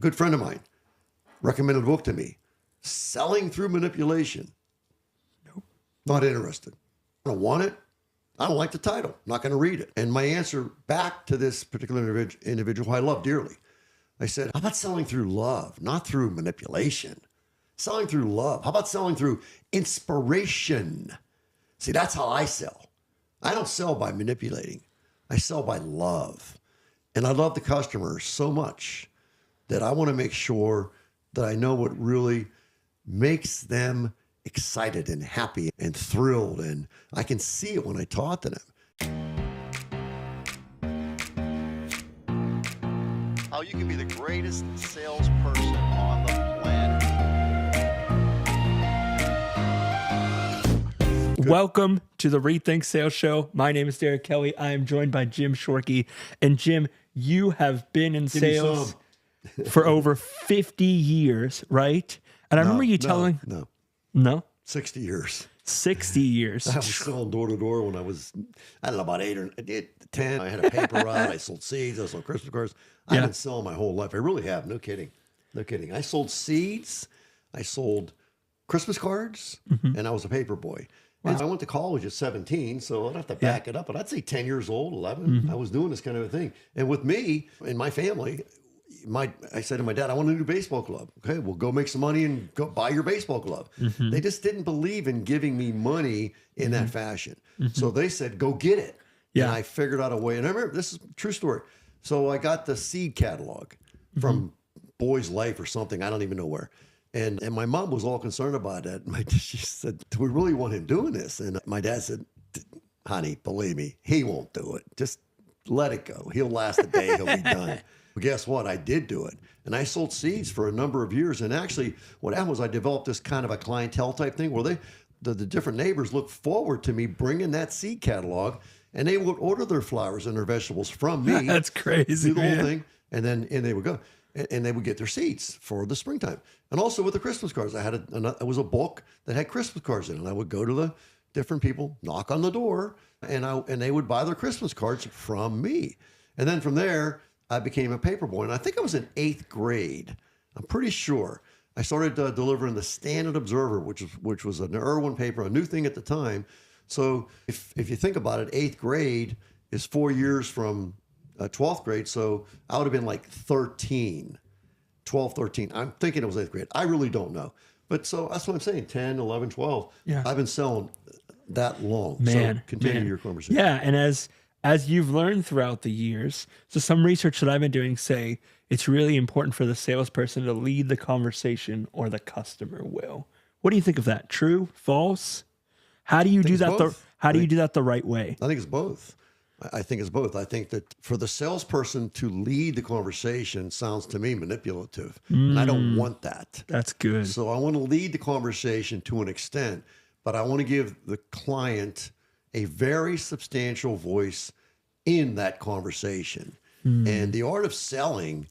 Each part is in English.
Good friend of mine recommended a book to me, Selling Through Manipulation. Nope. Not interested. I don't want it. I don't like the title. I'm not going to read it. And my answer back to this particular individual who I love dearly, I said, how about selling through love, not through manipulation? Selling through love. How about selling through inspiration? See, that's how I sell. I don't sell by manipulating. I sell by love. And I love the customer so much that I want to make sure that I know what really makes them excited and happy and thrilled. And I can see it when I talk to them. How you can be the greatest salesperson on the planet. Welcome to the Rethink Sales Show. My name is Derek Kelly. I am joined by Jim Shorkey. And Jim, you have been in sales for over 50 years, right? And I remember you telling... No? 60 years. 60 years. I was selling door to door when I don't know, about 8 or 10. I had a paper route. I sold seeds. I sold Christmas cards. I've been selling my whole life. I really have. No kidding. No kidding. I sold seeds. I sold Christmas cards. And I was a paper boy. Wow. And I went to college at 17, so I'd have to back it up. But I'd say 10 years old, 11. I was doing this kind of a thing. And with me and my family, I said to my dad, I want a new baseball glove. Okay, well, go make some money and go buy your baseball glove. They just didn't believe in giving me money in that fashion. So they said, go get it. And I figured out a way. And I remember, this is a true story. So I got the seed catalog from Boy's Life or something. I don't even know where. And my mom was all concerned about that. She said, do we really want him doing this? And my dad said, honey, believe me, he won't do it. Just let it go. He'll last a day. He'll be done. But guess what? I did do it. And I sold seeds for a number of years. And actually, what happened was I developed this kind of a clientele type thing where the different neighbors looked forward to me bringing that seed catalog, and they would order their flowers and their vegetables from me. That's crazy, do the whole thing, and they would go. And they would get their seeds for the springtime. And also with the Christmas cards, it was a book that had Christmas cards in it. And I would go to the different people, knock on the door, and they would buy their Christmas cards from me. And then from there, I became a paper boy. And I think I was in 8th grade. I'm pretty sure. I started delivering the Standard Observer, which was an Irwin paper, a new thing at the time. So if you think about it, 8th grade is 4 years from 12th grade, so I would have been like 13. I'm thinking it was 8th grade. I really don't know. But so that's what I'm saying, 10, 11, 12. Yeah. I've been selling that long. Man, so continue your conversation. Yeah, and as you've learned throughout the years, so some research that I've been doing say it's really important for the salesperson to lead the conversation or the customer will. What do you think of that? True? False? How do you do that? How do you do that the right way? I think it's both. I think it's both. I think that for the salesperson to lead the conversation sounds to me manipulative. And I don't want that. That's good. So I want to lead the conversation to an extent, but I want to give the client a very substantial voice in that conversation. And the art of selling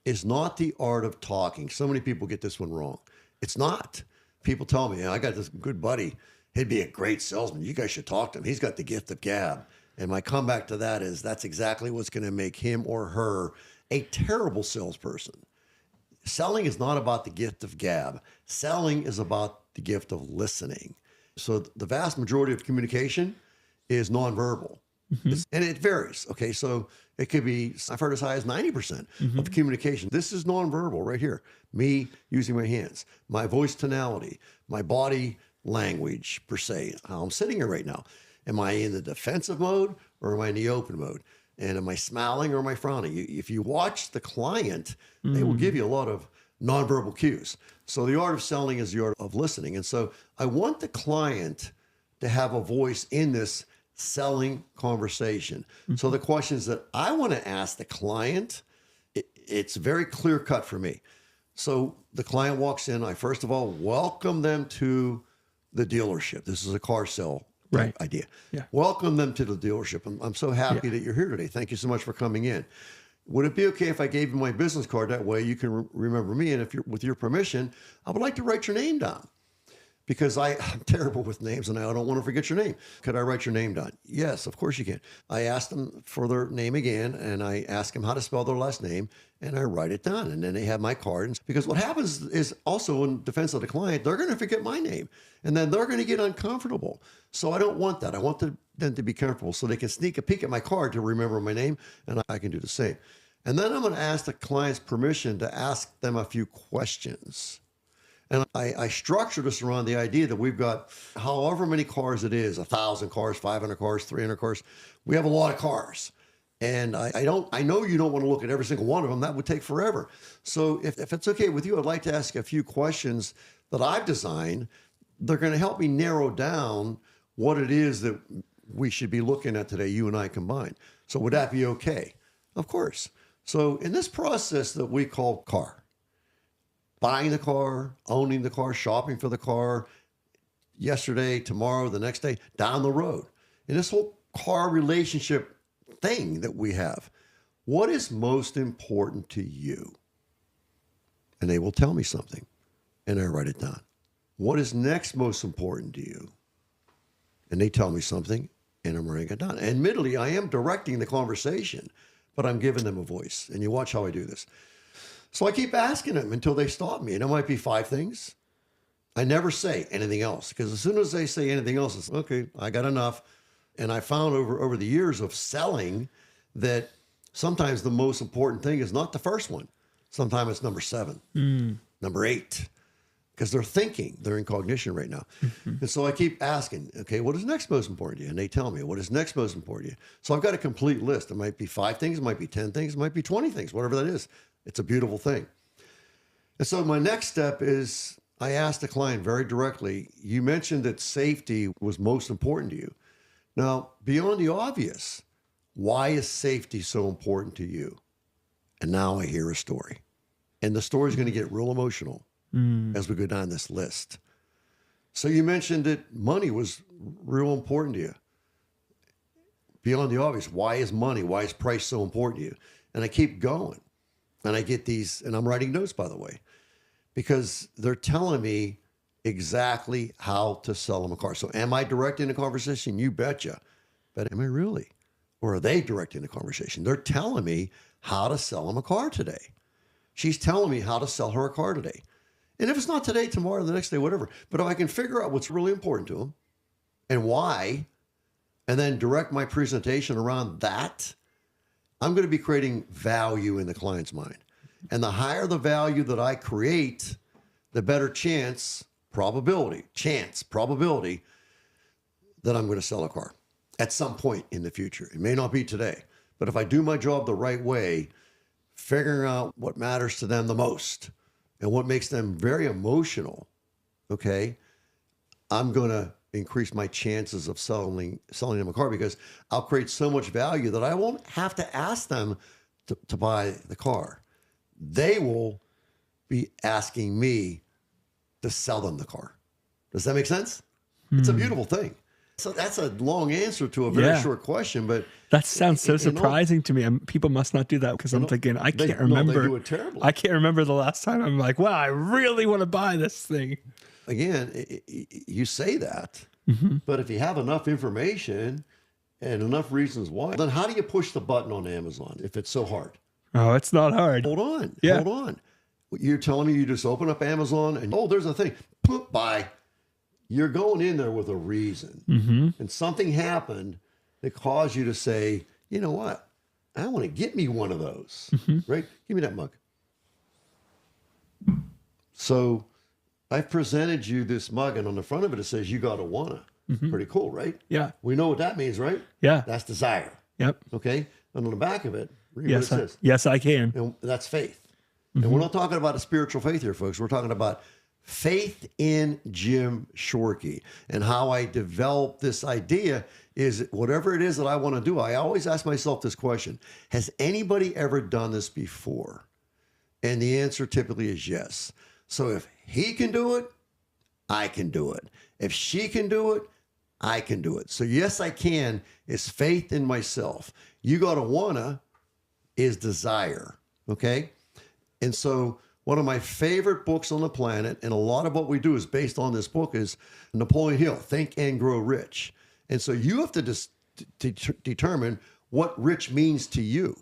is not the art of talking. So many people get this one wrong. It's not. People tell me, I got this good buddy. He'd be a great salesman. You guys should talk to him. He's got the gift of gab. And my comeback to that is that's exactly what's going to make him or her a terrible salesperson. Selling is not about the gift of gab. Selling is about the gift of listening. So the vast majority of communication is nonverbal. And it varies. Okay, so it could be, I've heard as high as 90% of communication. This is nonverbal right here. Me using my hands, my voice tonality, my body language per se, how I'm sitting here right now. Am I in the defensive mode or am I in the open mode? And am I smiling or am I frowning? If you watch the client, they will give you a lot of nonverbal cues. So the art of selling is the art of listening. And so I want the client to have a voice in this selling conversation. So the questions that I want to ask the client, it's very clear cut for me. So the client walks in, I first of all welcome them to the dealership. This is a car sale idea. Yeah. Welcome them to the dealership. I'm so happy that you're here today. Thank you so much for coming in. Would it be okay if I gave you my business card? That way you can remember me. And if you're with your permission, I would like to write your name down. because I'm terrible with names and I don't want to forget your name. Could I write your name down? Yes, of course you can. I ask them for their name again, and I ask them how to spell their last name, and I write it down. And then they have my card. And because what happens is also in defense of the client, they're going to forget my name, and then they're going to get uncomfortable. So I don't want that. I want them to be comfortable so they can sneak a peek at my card to remember my name, and I can do the same. And then I'm going to ask the client's permission to ask them a few questions. And I structure this around the idea that we've got however many cars it is, 1,000 cars, 500 cars, 300 cars. We have a lot of cars. And I know you don't want to look at every single one of them. That would take forever. So if it's okay with you, I'd like to ask a few questions that I've designed. They're going to help me narrow down what it is that we should be looking at today, you and I combined. So would that be okay? Of course. So in this process that we call car, buying the car, owning the car, shopping for the car, yesterday, tomorrow, the next day, down the road, in this whole car relationship thing that we have, what is most important to you? And they will tell me something, and I write it down. What is next most important to you? And they tell me something, and I'm writing it down. Admittedly, I am directing the conversation, but I'm giving them a voice. And you watch how I do this. So I keep asking them until they stop me. And it might be 5 things. I never say anything else, because as soon as they say anything else, it's okay, I got enough. And I found over the years of selling that sometimes the most important thing is not the first one. Sometimes it's number 7, number 8, because they're in cognition right now. And so I keep asking, okay, what is next most important to you? And they tell me, what is next most important to you? So I've got a complete list. It might be 5 things, it might be 10 things, it might be 20 things, whatever that is. It's a beautiful thing. And so my next step is I asked the client very directly, you mentioned that safety was most important to you. Now, beyond the obvious, why is safety so important to you? And now I hear a story. And the story is going to get real emotional as we go down this list. So you mentioned that money was real important to you. Beyond the obvious, why is money, why is price so important to you? And I keep going. And I get these, and I'm writing notes, by the way, because they're telling me exactly how to sell them a car. So am I directing the conversation? You betcha. But am I really? Or are they directing the conversation? They're telling me how to sell them a car today. She's telling me how to sell her a car today. And if it's not today, tomorrow, the next day, whatever. But if I can figure out what's really important to them and why, and then direct my presentation around that, I'm going to be creating value in the client's mind. And the higher the value that I create, the better probability that I'm going to sell a car at some point in the future. It may not be today, but if I do my job the right way, figuring out what matters to them the most and what makes them very emotional, okay, I'm going to increase my chances of selling them a car, because I'll create so much value that I won't have to ask them to buy the car. They will be asking me to sell them the car. Does that make sense? It's a beautiful thing. So that's a long answer to a very short question, but that sounds so surprising to me. People must not do that, because I'm thinking, I can't remember. No, they do it terribly. I can't remember the last time I'm like, wow, I really want to buy this thing. Again, you say that, but if you have enough information and enough reasons why, then how do you push the button on Amazon if it's so hard? Oh, it's not hard. Hold on. You're telling me you just open up Amazon and, oh, there's a thing, boop, buy. You're going in there with a reason. And something happened that caused you to say, you know what? I want to get me one of those, right? Give me that mug. So I've presented you this mug, and on the front of it, it says, you got to wanna. Pretty cool, right? Yeah. We know what that means, right? Yeah. That's desire. Yep. Okay. And on the back of it, read Yes, what it says. yes, I can. And that's faith. And we're not talking about a spiritual faith here, folks. We're talking about faith in Jim Shorkey. And how I developed this idea is whatever it is that I want to do, I always ask myself this question: has anybody ever done this before? And the answer typically is yes. So if he can do it, I can do it. If she can do it, I can do it. So yes, I can is faith in myself. You got to wanna is desire. Okay. And so One of my favorite books on the planet, and a lot of what we do is based on this book, is Napoleon Hill, Think and Grow Rich. And so you have to just determine what rich means to you,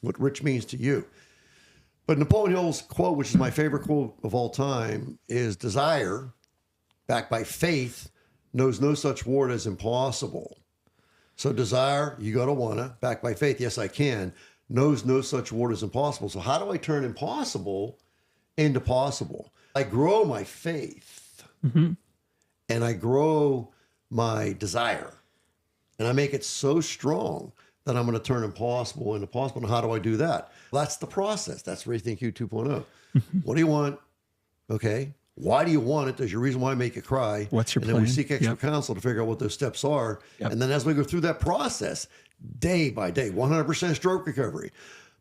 what rich means to you. But Napoleon Hill's quote, which is my favorite quote of all time, is desire, backed by faith, knows no such word as impossible. So desire, you got to wanna, backed by faith, yes, I can, knows no such word as impossible. So how do I turn impossible into possible? I grow my faith and I grow my desire and I make it so strong that I'm going to turn impossible into possible. And how do I do that? That's the process. That's Rethink You 2.0. What do you want? Okay. Why do you want it? There's your reason why I make you cry. What's your and plan? then we seek extra counsel to figure out what those steps are. And then as we go through that process, day by day, 100% stroke recovery.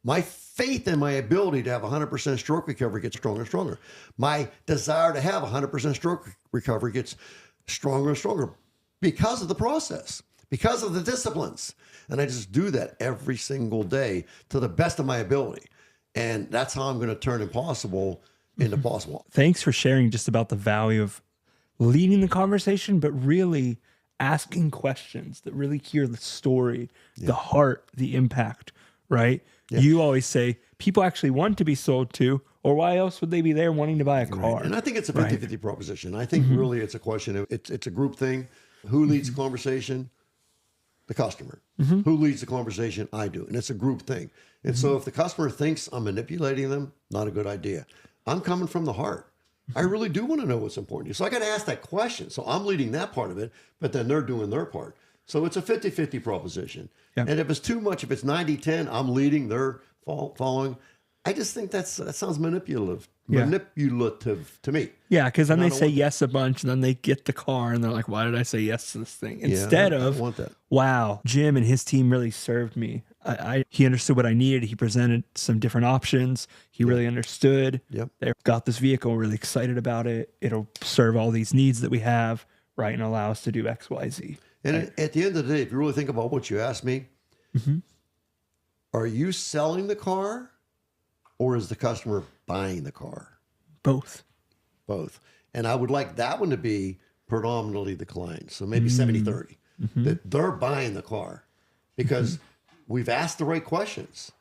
My faith in my ability to have 100% stroke recovery gets stronger and stronger. My desire to have 100% stroke recovery gets stronger and stronger because of the process, because of the disciplines. And I just do that every single day to the best of my ability. And that's how I'm going to turn impossible into possible. Thanks for sharing just about the value of leading the conversation, but really asking questions that really hear the story, the heart, the impact, right? You always say people actually want to be sold to, or why else would they be there wanting to buy a car? And I think it's a 50-50 proposition. I think really it's a question of, it's a group thing. Who leads the conversation? The customer. Who leads the conversation? I do. And it's a group thing. And so if the customer thinks I'm manipulating them, not a good idea. I'm coming from the heart. I really do want to know what's important to you. So I got to ask that question. So I'm leading that part of it, but then they're doing their part. So it's a 50-50 proposition. And if it's too much, if it's 90-10, I'm leading, they're following. I just think that sounds manipulative to me. Yeah, because then they say yes a bunch, and then they get the car, and they're like, why did I say yes to this thing? Instead of, wow, Jim and his team really served me. He understood what I needed. He presented some different options. He really understood. They got this vehicle, really excited about it. It'll serve all these needs that we have, right, and allow us to do X, Y, Z. And at the end of the day, if you really think about what you asked me, are you selling the car or is the customer buying the car? Both. Both. And I would like that one to be predominantly the client. So maybe 70-30, that they're buying the car because we've asked the right questions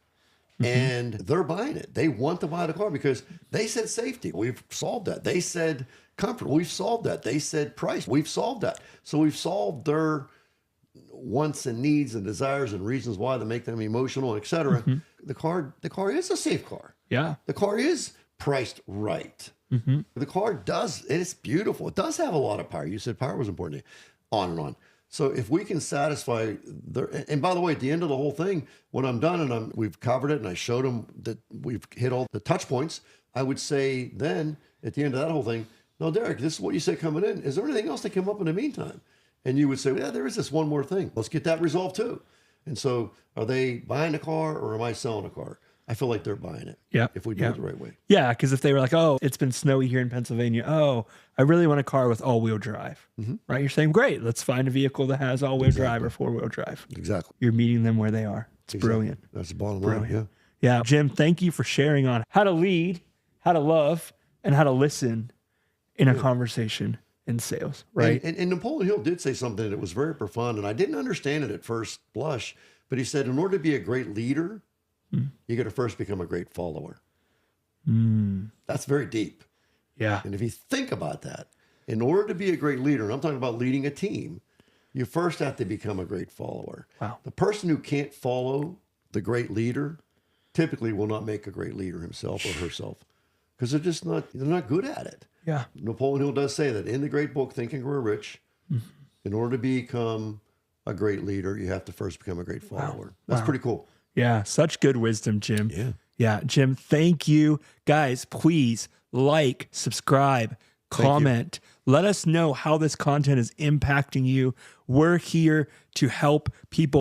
and they're buying it. They want to buy the car because they said safety. We've solved that. They said comfort. We've solved that. They said price. We've solved that. So we've solved their wants and needs and desires and reasons why they make them emotional, et cetera. The car is a safe car. Yeah. The car is priced right. The car does, and it's beautiful. It does have a lot of power. You said power was important to you, on and on. So if we can satisfy and by the way, at the end of the whole thing, when I'm done and we've covered it and I showed them that we've hit all the touch points, I would say then at the end of that whole thing, no, Derek, this is what you said coming in. Is there anything else that came up in the meantime? And you would say, yeah, there is this one more thing. Let's get that resolved too. And so are they buying a car or am I selling a car? I feel like they're buying it. If we do it the right way. Yeah, because if they were like, oh, it's been snowy here in Pennsylvania. Oh, I really want a car with all-wheel drive. Right? You're saying, great, let's find a vehicle that has all-wheel drive or four-wheel drive. Exactly. You're meeting them where they are. It's brilliant. That's the bottom line. Yeah. Jim, thank you for sharing on how to lead, how to love, and how to listen in a conversation in sales, right? And Napoleon Hill did say something that was very profound, and I didn't understand it at first blush, but he said, in order to be a great leader, you got to first become a great follower. That's very deep. Yeah. And if you think about that, in order to be a great leader, and I'm talking about leading a team, you first have to become a great follower. Wow. The person who can't follow the great leader typically will not make a great leader himself or herself because they're not good at it. Yeah. Napoleon Hill does say that in the great book, Think and Grow Rich, in order to become a great leader, you have to first become a great follower. That's pretty cool. Yeah. Such good wisdom, Jim. Yeah. Jim, thank you. Guys, please like, subscribe, comment. Let us know how this content is impacting you. We're here to help people